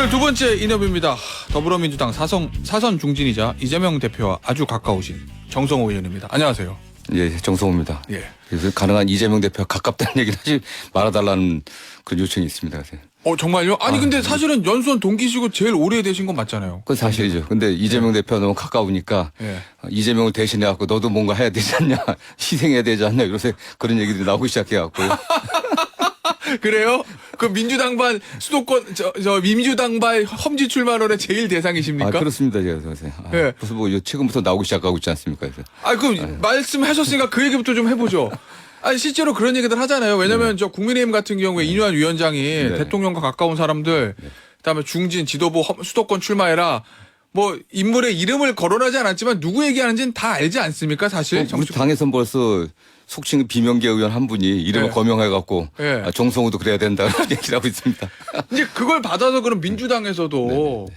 오늘 두 번째 인터뷰입니다. 더불어민주당 사선 중진이자 이재명 대표와 아주 가까우신 정성호 의원입니다. 안녕하세요. 예, 정성호입니다. 예. 그래서 가능한 이재명 대표와 가깝다는 얘기를 하지 말아달라는 그런 요청이 있습니다. 정말요? 아니 근데 사실은 연수원 동기시고 제일 오래 되신 건 맞잖아요. 그건 사실이죠. 근데 이재명 대표가 너무 가까우니까 예. 이재명을 대신해갖고 너도 뭔가 해야 되지 않냐, 희생해야 되지 않냐, 이러면서 그런 얘기들이 나오기 시작해갖고. 그래요? 그 민주당반 수도권 민주당발 험지 출마론의 제일 대상이십니까? 그렇습니다. 그래서 예. 벌써 뭐 지금부터 나오기 시작하고 있지 않습니까? 그래서. 말씀하셨으니까 그 얘기부터 좀 해보죠. 아니 실제로 그런 얘기들 하잖아요. 왜냐면 저 국민의힘 같은 경우에 이뇨한 위원장이 대통령과 가까운 사람들, 그다음에 중진 지도부 수도권 출마해라. 뭐 인물의 이름을 거론하지 않았지만 누구 얘기하는지는 다 알지 않습니까? 사실 우리 당에선 벌써 속칭 비명계 의원 한 분이 이름을 거명해갖고 정성호도 그래야 된다는 얘기를 하고 있습니다. 이제 그걸 받아서 그럼 민주당에서도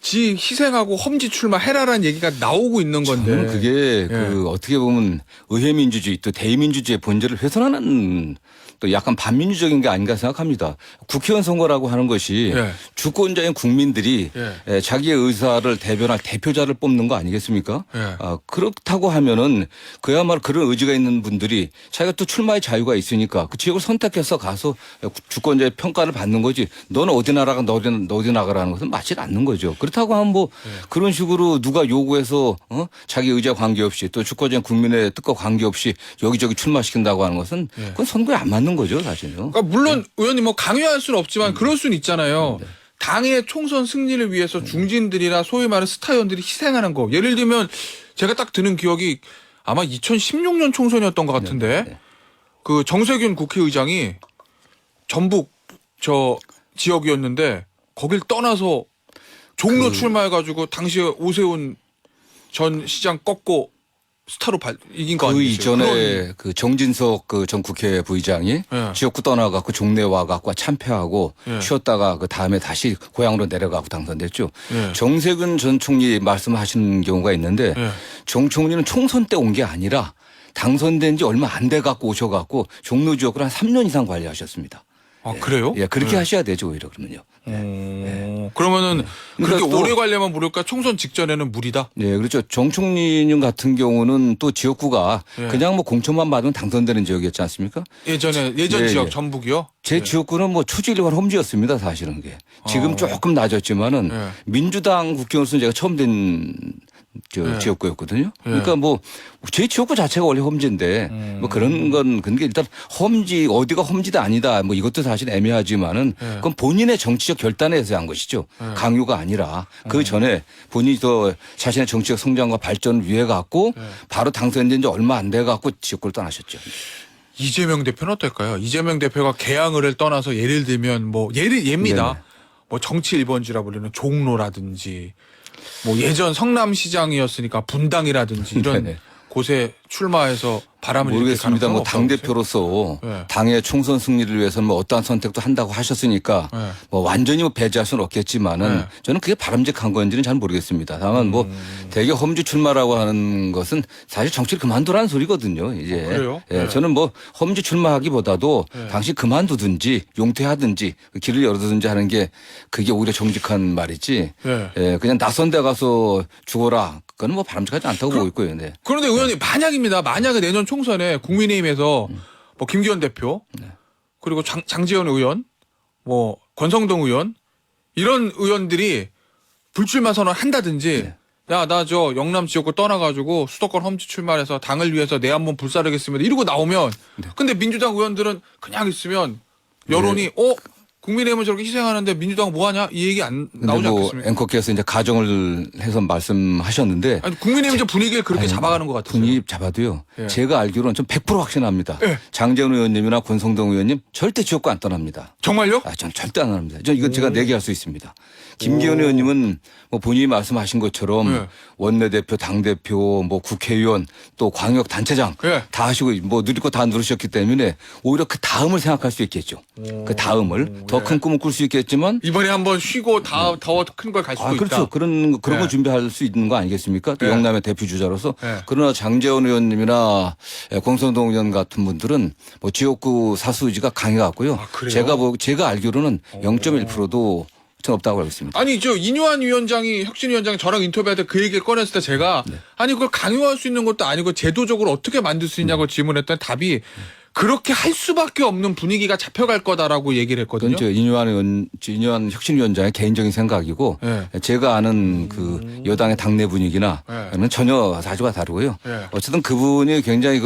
지 희생하고 험지 출마해라라는 얘기가 나오고 있는 건데. 저는 그게 어떻게 보면 의회민주주의 또 대의민주주의의 본질을 훼손하는 또 약간 반민주적인 게 아닌가 생각합니다. 국회의원 선거라고 하는 것이 주권자인 국민들이 자기의 의사를 대변할 대표자를 뽑는 거 아니겠습니까? 그렇다고 하면은 그야말로 그런 의지가 있는 분들이 자기가 또 출마의 자유가 있으니까 그 지역을 선택해서 가서 주권자의 평가를 받는 거지. 너는 어디 나라가 너 어디 나가라는 것은 맞지 않는 거죠. 그렇다고 하면 뭐 그런 식으로 누가 요구해서 자기 의지와 관계없이 또 주권자인 국민의 뜻과 관계없이 여기저기 출마시킨다고 하는 것은 그건 선거에 안 맞는 거죠, 사실은. 그러니까 물론 의원님 뭐 강요할 수는 없지만 그럴 수는 있잖아요. 당의 총선 승리를 위해서 중진들이나 소위 말하는 스타의원들이 희생하는 거. 예를 들면 제가 딱 드는 기억이 아마 2016년 총선이었던 것 같은데 그 정세균 국회의장이 전북 저 지역이었는데 거길 떠나서 종로 출마해가지고 당시에 오세훈 전 시장 꺾고 스타로 이긴 거 아니에요? 그 이전에 그 정진석 그 전 국회 부의장이 지역구 떠나갖고 종래 와갖고 참패하고 쉬었다가 그 다음에 다시 고향으로 내려가고 당선됐죠. 정세균 전 총리 말씀하시는 경우가 있는데 정 총리는 총선 때 온 게 아니라 당선된 지 얼마 안 돼 갖고 오셔갖고 종로 지역을 한 3년 이상 관리하셨습니다. 아, 그래요? 예, 그렇게 하셔야 되죠, 오히려 그러면요. 그러면은 그렇게 그러니까 오래 관리하면 모를까 총선 직전에는 무리다? 네, 그렇죠. 정 총리님 같은 경우는 또 지역구가 그냥 뭐 공천만 받으면 당선되는 지역이었지 않습니까? 예전 지역 전북이요? 제 지역구는 뭐 초지일관 험지였습니다, 사실은 그게. 지금 조금 낮았지만은 민주당 국회의원으로서는 제가 처음 된 지역구였거든요. 그러니까 뭐 제 지역구 자체가 원래 험지인데 뭐 그런 건 근데 일단 험지 어디가 험지다 아니다 뭐 이것도 사실 애매하지만은 그건 본인의 정치적 결단에 의해서 한 것이죠. 강요가 아니라 그 전에 본인이 더 자신의 정치적 성장과 발전을 위해 갖고 바로 당선된 지 얼마 안 돼 갖고 지역구를 떠나셨죠. 이재명 대표는 어떨까요? 이재명 대표가 개항을 떠나서 예를 들면 뭐 예입니다. 뭐 정치 1번지라 불리는 종로라든지 뭐 예전 성남시장이었으니까 분당이라든지 이런 곳에 출마해서 바람을 모르겠습니다. 뭐 당대표로서 당의 총선 승리를 위해서는 뭐 어떠한 선택도 한다고 하셨으니까 뭐 완전히 뭐 배제할 수는 없겠지만은 저는 그게 바람직한 건지는 잘 모르겠습니다. 다만 뭐 대개 험지 출마라고 하는 것은 사실 정치를 그만두라는 소리거든요. 이제. 그래요? 저는 뭐 험지 출마하기보다도 당시 그만두든지 용퇴하든지 길을 열어두든지 하는 게 그게 오히려 정직한 말이지. 그냥 낯선 데 가서 죽어라. 그건 뭐 바람직하지 않다고 보고 있고요. 네. 그런데 의원님 만약에 내년 총선에 국민의힘에서 뭐 김기현 대표 그리고 장제원 의원 뭐 권성동 의원 이런 의원들이 불출마 선언 한다든지 야, 나 저 영남 지역구 떠나가지고 수도권 험지 출마해서 당을 위해서 내 한번 불사르겠습니다. 이러고 나오면 근데 민주당 의원들은 그냥 있으면 여론이 국민의힘은 저렇게 희생하는데 민주당은 뭐하냐? 이 얘기 안 나오지 뭐 않겠습니까? 앵커께서 이제 가정을 해서 말씀하셨는데 아니, 국민의힘 분위기를 그렇게 잡아가는 것 같아요. 분위기 잡아도요. 제가 알기로는 좀 100% 확신합니다. 장재원 의원님이나 권성동 의원님 절대 지역구 안 떠납니다. 정말요? 저는 절대 안 합니다. 이건 제가 내기할 수 있습니다. 김기현 의원님은 뭐 본인이 말씀하신 것처럼 원내대표, 당대표, 뭐 국회의원 또 광역단체장 다 하시고 뭐 누릴 거 다 누르셨기 때문에 오히려 그 다음을 생각할 수 있겠죠. 그 다음을 더 큰 꿈을 꿀 수 있겠지만 이번에 한번 쉬고 더 큰 걸 갈 수도 있다. 그렇죠. 그런 거 준비할 수 있는 거 아니겠습니까? 또 영남의 대표 주자로서. 그러나 장제원 의원님이나 권성동 의원 같은 분들은 뭐 지역구 사수 의지가 강해갖고요. 제가 알기로는 0.1%도 같은 거 없다고 알고 있습니다. 아니 이뇨한 위원장이 혁신위원장이 저랑 인터뷰할 때 그 얘기를 꺼냈을 때 제가 아니 그걸 강요할 수 있는 것도 아니고 제도적으로 어떻게 만들 수 있냐고 질문했더니 답이 그렇게 할 수밖에 없는 분위기가 잡혀갈 거다라고 얘기를 했거든요. 그건 이뇨한 혁신위원장의 개인적인 생각이고 제가 아는 그 여당의 당내 분위기나 는 전혀 사주가 다르고요. 어쨌든 그분이 굉장히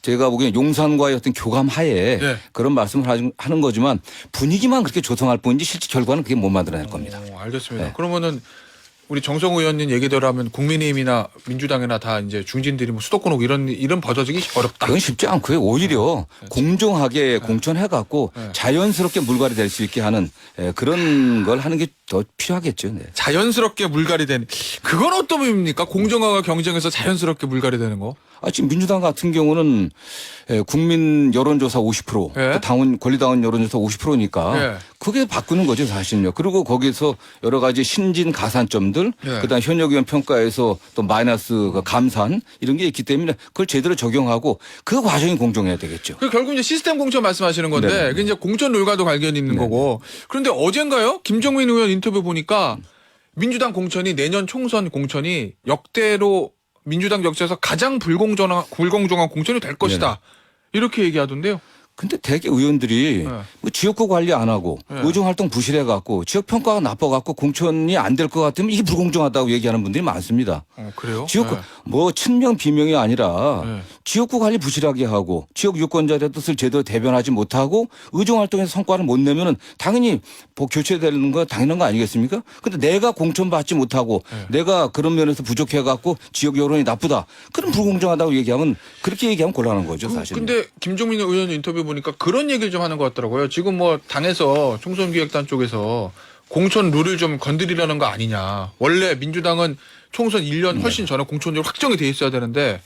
제가 보기엔 용산과의 어떤 교감 하에 그런 말씀을 하는 거지만 분위기만 그렇게 조성할 뿐이지 실제 결과는 그게 못 만들어낼 겁니다. 알겠습니다. 그러면은 우리 정성호 의원님 얘기대로 하면 국민의힘이나 민주당이나 다 이제 중진들이 뭐 수도권 오고 이런 버져지기 어렵다. 그건 쉽지 않고요. 오히려 공정하게 공천해갖고 자연스럽게 물갈이 될 수 있게 하는 그런 걸 하는 게 더 필요하겠죠. 네. 자연스럽게 물갈이 되는 그건 어떤 의미입니까? 공정화가 경쟁에서 자연스럽게 물갈이 되는 거? 지금 민주당 같은 경우는 국민 여론조사 50%, 또 당원 권리당원 여론조사 50%니까 그게 바꾸는 거죠 사실은요. 그리고 거기서 여러 가지 신진 가산점들, 그다음 현역 의원 평가에서 또 마이너스 감산 이런 게 있기 때문에 그걸 제대로 적용하고 그 과정이 공정해야 되겠죠. 그 결국 이제 시스템 공천 말씀하시는 건데 그게 이제 공천 룰과도 관련이 있는 거고. 그런데 어젠가요? 김정민 의원 인터뷰 보니까 민주당 공천이 내년 총선 공천이 역대로 민주당 역사에서 가장 불공정한 공천이 될 것이다. 이렇게 얘기하던데요. 근데 대개 의원들이 뭐 지역구 관리 안 하고 의정활동 부실해갖고 지역평가가 나빠갖고 공천이 안 될 것 같으면 이게 불공정하다고 얘기하는 분들이 많습니다. 그래요? 지역구 뭐 친명 비명이 아니라 지역구 관리 부실하게 하고 지역 유권자들의 뜻을 제대로 대변하지 못하고 의정활동에서 성과를 못 내면은 당연히 교체되는 거 당연한 거 아니겠습니까? 근데 내가 공천 받지 못하고 내가 그런 면에서 부족해갖고 지역 여론이 나쁘다. 그럼 불공정하다고 얘기하면 그렇게 얘기하면 곤란한 거죠 사실. 근데 김종민 의원 인터뷰 보니까 그런 얘기를 좀 하는 것 같더라고요. 지금 뭐 당에서 총선기획단 쪽에서 공천 룰을 좀 건드리려는 거 아니냐. 원래 민주당은 총선 1년 훨씬 전에 공천률 확정이 돼 있어야 되는데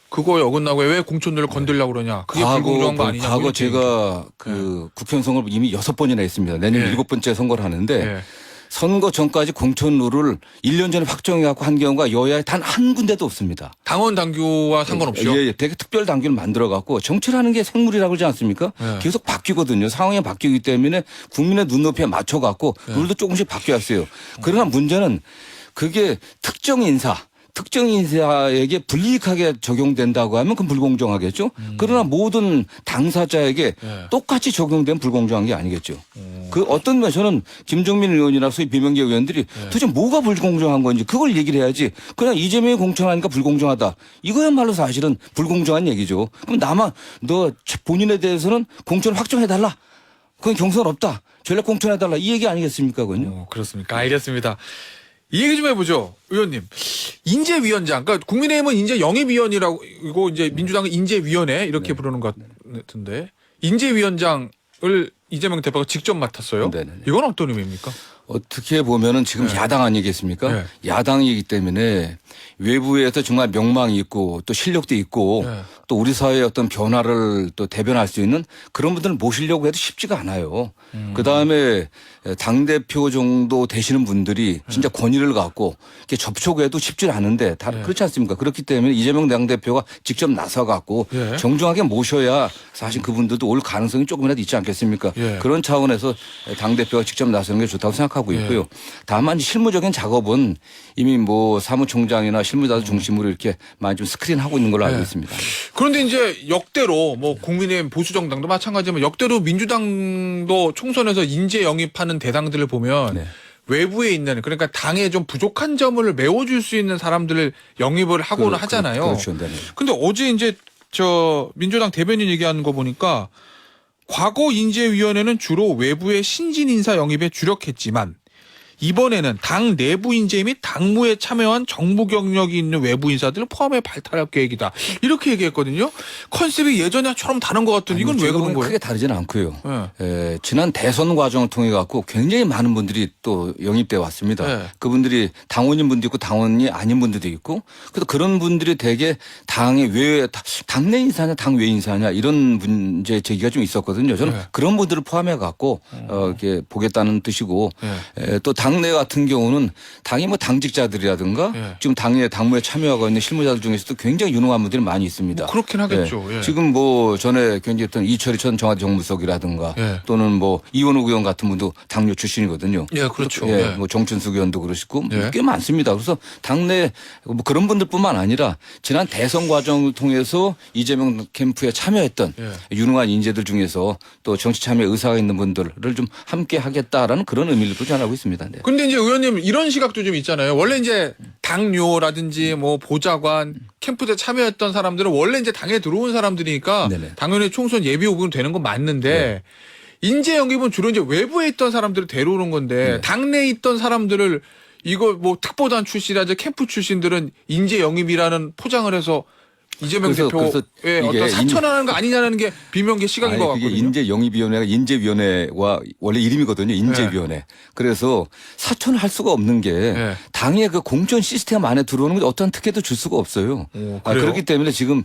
그거에 어긋나고 왜 공천률을 건드리려고 그러냐. 그게 불공정한 거 아니냐. 과거 제가 국회의원 선거를 이미 6번이나 했습니다. 내년 7번째 선거를 하는데 선거 전까지 공천룰을 1년 전에 확정해갖고 한 경우가 여야에 단 한 군데도 없습니다. 당원 당규와 상관없이요? 되게 특별 당규를 만들어갖고 정치라는 게 생물이라고 그러지 않습니까? 계속 바뀌거든요. 상황이 바뀌기 때문에 국민의 눈높이에 맞춰갖고 룰도 조금씩 바뀌었어요. 그러나 문제는 그게 특정 인사에게 불이익하게 적용된다고 하면 그건 불공정하겠죠. 그러나 모든 당사자에게 똑같이 적용되면 불공정한 게 아니겠죠. 그 어떤 면 저는 김종민 의원이나 소위 비명계 의원들이 도대체 뭐가 불공정한 건지 그걸 얘기를 해야지. 그냥 이재명이 공천하니까 불공정하다. 이거야말로 사실은 불공정한 얘기죠. 그럼 너 본인에 대해서는 공천을 확정해달라. 그건 경선 없다. 전략 공천해달라. 이 얘기 아니겠습니까? 그건요. 그렇습니까? 알겠습니다. 이 얘기 좀 해보죠, 의원님. 인재위원장, 그러니까 국민의힘은 인재영입위원이라고, 이제 민주당은 인재위원회 이렇게 부르는 것 같은데 인재위원장을 이재명 대표가 직접 맡았어요. 이건 어떤 의미입니까? 어떻게 보면은 지금 야당 아니겠습니까? 야당이기 때문에 외부에서 정말 명망이 있고 또 실력도 있고 또 우리 사회의 어떤 변화를 또 대변할 수 있는 그런 분들을 모시려고 해도 쉽지가 않아요. 그다음에 당대표 정도 되시는 분들이 진짜 권위를 갖고 이렇게 접촉해도 쉽지 않은데 그렇지 않습니까? 그렇기 때문에 이재명 당대표가 직접 나서 갖고 정중하게 모셔야 사실 그분들도 올 가능성이 조금이라도 있지 않겠습니까? 그런 차원에서 당대표가 직접 나서는 게 좋다고 생각하고 있고요. 다만 실무적인 작업은 이미 뭐 사무총장이나 실무자들 중심으로 이렇게 많이 좀 스크린하고 있는 걸로 알고 있습니다. 그런데 이제 역대로 뭐 국민의힘 보수정당도 마찬가지지만 역대로 민주당도 총선에서 인재 영입하는 대상들을 보면 외부에 있는 그러니까 당에 좀 부족한 점을 메워줄 수 있는 사람들을 영입을 하고는 하잖아요. 그렇죠. 근데 어제 이제 민주당 대변인 얘기하는 거 보니까 과거 인재위원회는 주로 외부의 신진 인사 영입에 주력했지만 이번에는 당 내부 인재 및 당무에 참여한 정부 경력이 있는 외부 인사들을 포함해 발탁할 계획이다. 이렇게 얘기했거든요. 컨셉이 예전처럼 다른 것 같은데 이건 왜 그런 거예요? 크게 다르지는 않고요. 지난 대선 과정을 통해 갖고 굉장히 많은 분들이 또 영입돼 왔습니다. 그분들이 당원인 분도 있고 당원이 아닌 분들도 있고 그래서 그런 분들이 대개 당의 외 당내 인사냐 당외 인사냐 이런 문제 제기가 좀 있었거든요. 저는 그런 분들을 포함해 갖고 이렇게 보겠다는 뜻이고 또 당내 같은 경우는 당이 뭐 당직자들이라든가 예. 지금 당의 당무에 참여하고 있는 실무자들 중에서도 굉장히 유능한 분들이 많이 있습니다. 뭐 그렇긴 하겠죠. 예. 예. 지금 뭐 전에 경제했던 이철희 전 청와대 정무수석이라든가 예. 또는 뭐 이원욱 의원 같은 분도 당뇨 출신이거든요. 예, 그렇죠. 예. 예. 뭐 정춘숙 의원도 그러시고 예. 꽤 많습니다. 그래서 당내 뭐 그런 분들뿐만 아니라 지난 대선 과정을 통해서 이재명 캠프에 참여했던 예. 유능한 인재들 중에서 또 정치 참여 의사가 있는 분들을 좀 함께 하겠다라는 그런 의미를 전하고 있습니다. 네. 근데 이제 의원님 이런 시각도 좀 있잖아요. 원래 이제 당뇨라든지 뭐 보좌관 캠프에 참여했던 사람들은 원래 이제 당에 들어온 사람들이니까 네네. 당연히 총선 예비 후보는 되는 건 맞는데 인재 영입은 주로 이제 외부에 있던 사람들을 데려오는 건데 네. 당내에 있던 사람들을 이거 뭐 특보단 출신이라든지 캠프 출신들은 인재 영입이라는 포장을 해서 이재명 그래서 대표의 이게 어떤 사천하는 거 아니냐는 게 비명계 시각인 아니, 것 그게 같거든요. 인재영입위원회가 인재위원회와 원래 이름이거든요. 인재위원회. 그래서 사천을 할 수가 없는 게 네. 당의 그 공천 시스템 안에 들어오는 게 어떤 특혜도 줄 수가 없어요. 오, 아, 그래요? 그렇기 때문에 지금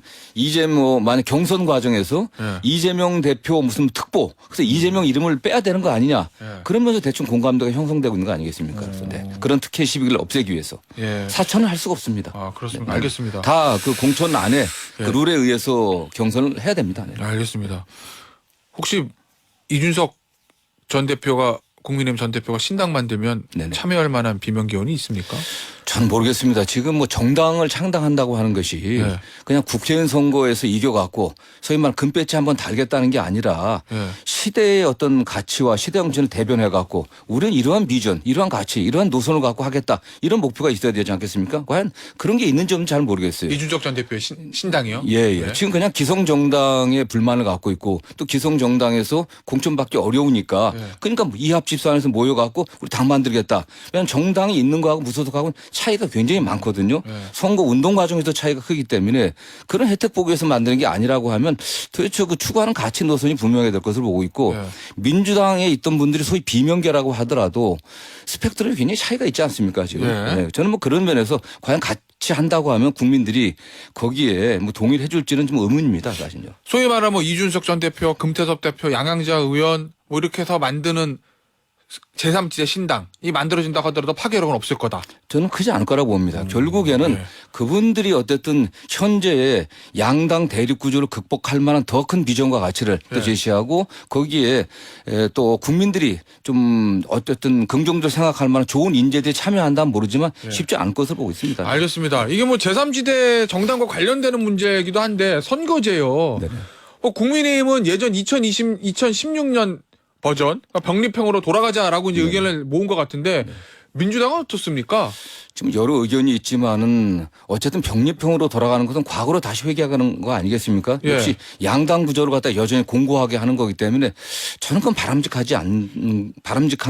뭐 만약 경선 과정에서 네. 이재명 대표 무슨 특보 그래서 이재명 이름을 빼야 되는 거 아니냐. 네. 그러면서 대충 공감대가 형성되고 있는 거 아니겠습니까? 그래서 네. 그런 특혜 시비를 없애기 위해서 예. 사천을 할 수가 없습니다. 아, 그렇습니다. 알겠습니다. 다 그 공천 안에 네. 그 룰에 의해서 경선을 해야 됩니다. 네. 알겠습니다. 혹시 이준석 전 대표가 국민의힘 전 대표가 신당 만들면 네네. 참여할 만한 비명계원이 있습니까? 저는 모르겠습니다. 지금 뭐 정당을 창당한다고 하는 것이 네. 그냥 국회의원 선거에서 이겨갖고 소위 말하는 금배지 한번 달겠다는 게 아니라 네. 시대의 어떤 가치와 시대 정신을 대변해갖고 우리는 이러한 비전, 이러한 가치, 이러한 노선을 갖고 하겠다 이런 목표가 있어야 되지 않겠습니까? 과연 그런 게 있는지 없는지 잘 모르겠어요. 이준석 전 대표의 신당이요? 예, 예. 네. 지금 그냥 기성정당에 불만을 갖고 있고 또 기성정당에서 공천받기 어려우니까 네. 그러니까 이합집산에서 모여갖고 우리 당 만들겠다. 왜냐하면 정당이 있는 거하고 무소속하고는 차이가 굉장히 많거든요. 네. 선거 운동 과정에서 차이가 크기 때문에 그런 혜택 보기 위해서 만드는 게 아니라고 하면 도대체 그 추구하는 가치 노선이 분명해야 될 것을 보고 있고 네. 민주당에 있던 분들이 소위 비명계라고 하더라도 스펙트럼이 굉장히 차이가 있지 않습니까 지금. 네. 네. 저는 뭐 그런 면에서 과연 같이 한다고 하면 국민들이 거기에 뭐 동의를 해줄지는 좀 의문입니다 사실요. 소위 말하면 뭐 이준석 전 대표, 금태섭 대표, 양양자 의원 뭐 이렇게 해서 만드는 제3지대 신당이 만들어진다고 하더라도 파괴력은 없을 거다. 저는 크지 않을 거라고 봅니다. 결국에는 네. 그분들이 어쨌든 현재의 양당 대립 구조를 극복할 만한 더 큰 비전과 가치를 또 네. 제시하고 거기에 또 국민들이 좀 어쨌든 긍정적으로 생각할 만한 좋은 인재들이 참여한다면 모르지만 쉽지 않을 것으로 보고 있습니다. 알겠습니다. 이게 뭐 제3지대 정당과 관련되는 문제이기도 한데 선거제요. 네네. 국민의힘은 예전 2016년 버전 그러니까 병립형으로 돌아가자라고 이제 의견을 모은 것 같은데 민주당은 어떻습니까? 지금 여러 의견이 있지만은 어쨌든 병립형으로 돌아가는 것은 과거로 다시 회귀하는 거 아니겠습니까? 예. 역시 양당 구조를 갖다 여전히 공고하게 하는 거기 때문에 저는 그건 바람직한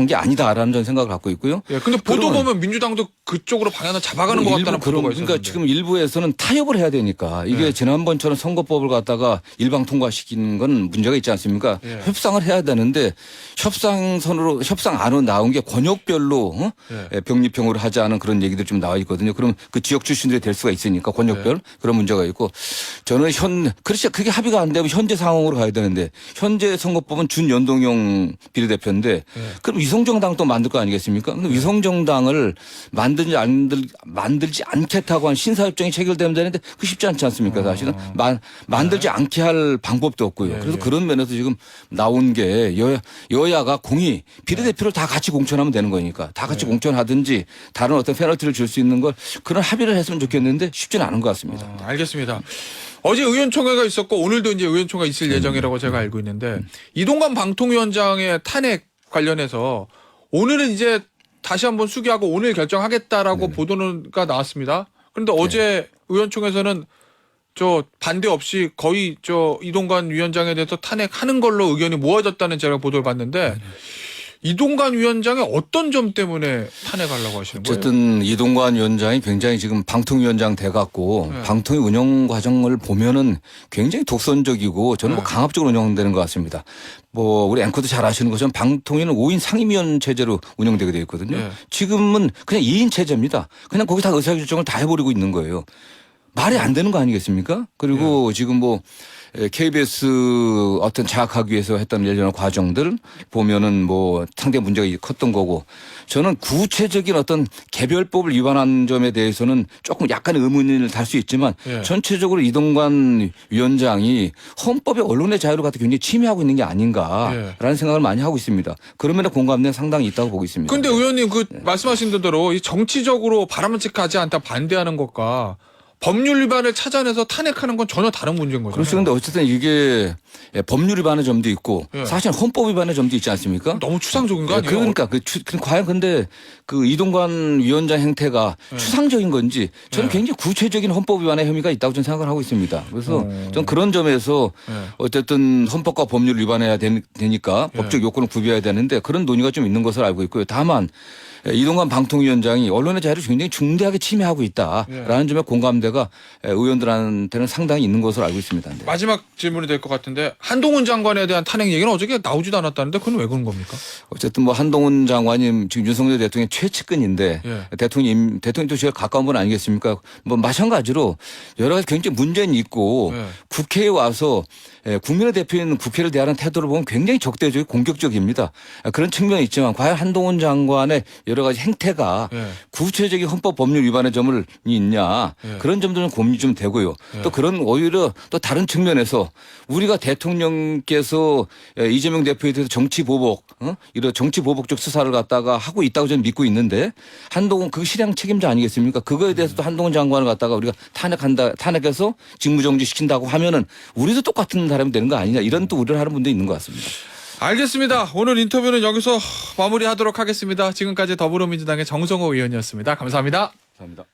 게 아니다라는 저는 생각을 갖고 있고요. 예, 근데 보도 그러면 보면 민주당도 그쪽으로 방향을 잡아가는 것 같다는 보도가 있었는데. 그러니까 지금 일부에서는 타협을 해야 되니까 이게 네. 지난번처럼 선거법을 갖다가 일방 통과시키는 건 문제가 있지 않습니까? 예. 협상을 해야 되는데 협상 안으로 나온 게 권역별로 병립형으로 하자는 그런 얘기들 좀 나와 있거든요. 그럼 그 지역 출신들이 될 수가 있으니까 권역별 그런 문제가 있고 저는 그렇지 그게 합의가 안 되면 현재 상황으로 가야 되는데 현재 선거법은 준연동형 비례대표인데 그럼 위성정당 또 만들 거 아니겠습니까? 근데 위성정당을 만들지 않겠다고 한 신사협정이 체결되면 되는데 그 쉽지 않지 않습니까? 사실은 만들지 않게 할 방법도 없고요. 그래서 그런 면에서 지금 나온 게 여야가 공히 비례대표를 다 같이 공천하면 되는 거니까 다 같이 공천하든지 다른 어떤 페널티를 줄 수 있는 걸 그런 합의를 했으면 좋겠는데 쉽지는 않은 것 같습니다. 알겠습니다. 어제 의원총회가 있었고 오늘도 이제 의원총회가 있을 예정이라고 제가 알고 있는데 이동관 방통위원장의 탄핵 관련해서 오늘은 이제 다시 한번 수기하고 오늘 결정하겠다라고 보도가 나왔습니다. 그런데 어제 의원총회에서는 저 반대 없이 거의 저 이동관 위원장에 대해서 탄핵하는 걸로 의견이 모아졌다는 제가 보도를 봤는데 이동관 위원장의 어떤 점 때문에 탄핵하려고 하시는 거예요? 어쨌든 이동관 위원장이 굉장히 지금 방통위원장 돼갖고 방통위 운영 과정을 보면은 굉장히 독선적이고 저는 뭐 강압적으로 운영되는 것 같습니다. 뭐 우리 앵커도 잘 아시는 것처럼 방통위는 5인 상임위원 체제로 운영되게 되어 있거든요. 네. 지금은 그냥 2인 체제입니다. 그냥 거기 다 의사결정을 다 해버리고 있는 거예요. 말이 안 되는 거 아니겠습니까? 그리고 지금 뭐 KBS 어떤 장악하기 위해서 했던 일련의 과정들 보면은 뭐 상당히 문제가 컸던 거고 저는 구체적인 어떤 개별법을 위반한 점에 대해서는 조금 약간 의문을 달 수 있지만 예. 전체적으로 이동관 위원장이 헌법의 언론의 자유를 갖다 굉장히 침해하고 있는 게 아닌가라는 생각을 많이 하고 있습니다. 그런 면에 공감대는 상당히 있다고 보고 있습니다. 근데 의원님 그 말씀하신 대로 이 정치적으로 바람직하지 않다 반대하는 것과 법률 위반을 찾아내서 탄핵하는 건 전혀 다른 문제인 거죠. 그렇죠. 근데 어쨌든 이게 법률 위반의 점도 있고 예. 사실 헌법 위반의 점도 있지 않습니까? 너무 추상적인 거 아니에요? 그러니까 과연 근데 그 이동관 위원장 행태가 추상적인 건지 저는 굉장히 구체적인 헌법 위반의 혐의가 있다고 저는 생각을 하고 있습니다. 그래서 저는 그런 점에서 어쨌든 헌법과 법률 위반해야 되니까 법적 요건을 구비해야 되는데 그런 논의가 좀 있는 것으로 알고 있고요. 다만 이동관 방통위원장이 언론의 자유를 굉장히 중대하게 침해하고 있다라는 점에 공감대가 의원들한테는 상당히 있는 것으로 알고 있습니다. 네. 마지막 질문이 될 것 같은데 한동훈 장관에 대한 탄핵 얘기는 어저께 나오지도 않았다는데 그건 왜 그런 겁니까? 어쨌든 뭐 한동훈 장관이 지금 윤석열 대통령의 최측근인데 대통령도 제일 가까운 분 아니겠습니까? 뭐 마찬가지로 여러 가지 굉장히 문제는 있고 국회에 와서 국민의 대표인 국회를 대하는 태도를 보면 굉장히 적대적이고 공격적입니다. 그런 측면이 있지만 과연 한동훈 장관의 여러 가지 행태가 구체적인 헌법 법률 위반의 점을 있냐 그런 점들은 고민이 좀 되고요. 또 그런 오히려 또 다른 측면에서 우리가 대통령께서 이재명 대표에 대해서 정치 보복 이런 정치 보복적 수사를 갖다가 하고 있다고 저는 믿고 있는데 한동훈 그 실행 책임자 아니겠습니까? 그거에 대해서도 한동훈 장관을 갖다가 우리가 탄핵해서 직무정지 시킨다고 하면은 우리도 똑같은 사람이 되는 거 아니냐 이런 또 우려를 하는 분도 있는 것 같습니다. 알겠습니다. 오늘 인터뷰는 여기서 마무리하도록 하겠습니다. 지금까지 더불어민주당의 정성호 의원이었습니다. 감사합니다. 감사합니다.